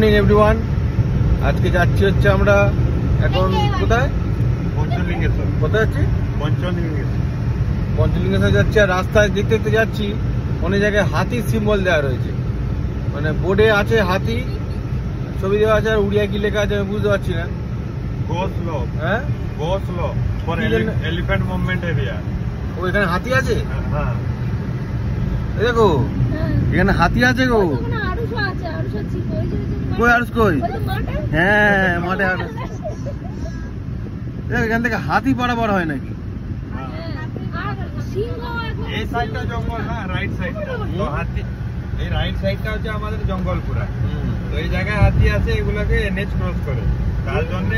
Morning everyone. আজকে যাচ্ছি হচ্ছে আমরা এখন কোথায়? পঞ্চলিঙ্গেশ্বর। কোথায় যাচ্ছি? পঞ্চলিঙ্গেশ্বর যাচ্ছি। আর রাস্তায় দেখতে দেখতে যাচ্ছি অনেক জায়গায় হাতির সিম্বল দেওয়া রয়েছে, মানে বোর্ডে আছে হাতি ছবি দেওয়া আছে, আর উড়িয়া কি লেখা আছে আমি বুঝতে পারছি না। গোসলো, হ্যাঁ গোসলো ফর এলিফ্যান্ট মুভমেন্ট এরিয়া। ও এখানে হাতি আছে? হ্যাঁ, এই দেখো এখানে হাতি আছে গো। কই আরুষ কই? হ্যাঁ মাঠে আরুষ। এখান থেকে হাতি পারাবার হয় নাকি? এই সাইডটা জঙ্গল, হ্যাঁ রাইট সাইডটা তো হাতি। এই রাইট সাইডটা হচ্ছে আমাদের জঙ্গল পুরা। তো এই জায়গায় হাতি আছে, এগুলাকে এনএইচ ক্রস করে, তার জন্য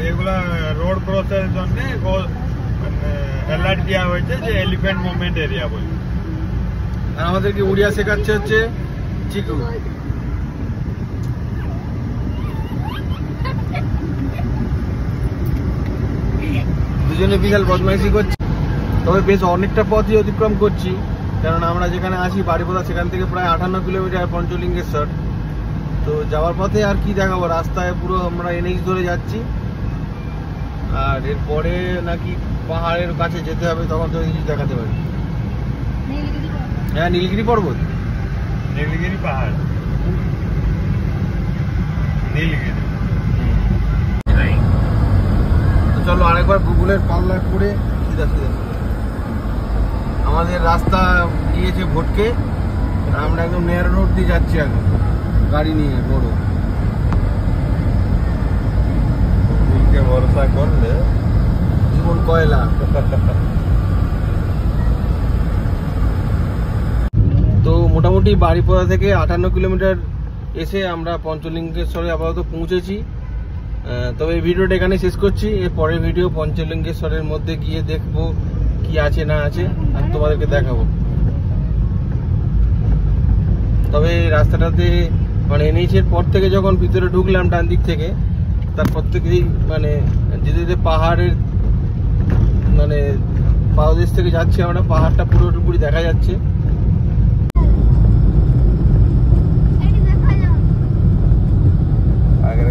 এগুলা রোড ক্রসের জন্য অ্যালার্ট দেওয়া হয়েছে যে এলিফ্যান্ট মুভমেন্ট এরিয়া বলে। আর আমাদেরকে উড়িয়া শেখাচ্ছে হচ্ছে চিকু। দুজনে বিশাল বদমাইশি করছি, তবে বেশ অনেকটা পথই অতিক্রম করছি, কারণ আমরা যেখানে আছি বাড়িপোদা সেখান থেকে প্রায় 58 কিলোমিটার পঞ্চলিঙ্গেশ্বর। তো যাওয়ার পথে আর কি দেখাবো, রাস্তায় পুরো আমরা এনএইচ ধরে যাচ্ছি, আর এরপরে নাকি পাহাড়ের কাছে যেতে হবে, তখন তো কিছু দেখাতে পারি। হ্যাঁ নীলগিরি পর্বত, নীলগিরি পাহাড়, নীলগিরি। তো চলো আরেকবার গুগলের পাল্লায় পড়ে সিধা সিধা আমাদের রাস্তা গিয়েছে ভটকে, আমরা একদম মেয়ার রোড দিয়ে যাচ্ছি এখন গাড়ি নিয়ে বড়। গুগলকে ভরসা করলে জীবন কয়লা। তো মোটামুটি বাড়িপোদা থেকে 58 কিলোমিটার এসে আমরা পঞ্চলিঙ্গেশ্বরে আপাতত পৌঁছেছি। তবে এই ভিডিওটা এখানে শেষ করছি। এর পরের ভিডিও পঞ্চলিঙ্গেশ্বরের মধ্যে গিয়ে দেখবো কি আছে না আছে আর তোমাদেরকে দেখাবো। তবে রাস্তাটাতে মানে এনএইচের পর থেকে যখন ভিতরে ঢুকলাম ডান দিক থেকে, তারপর থেকেই মানে যেতে যেতে পাহাড়ের মানে পাদদেশ থেকে যাচ্ছি আমরা, পাহাড়টা পুরোপুরি দেখা যাচ্ছে। আগে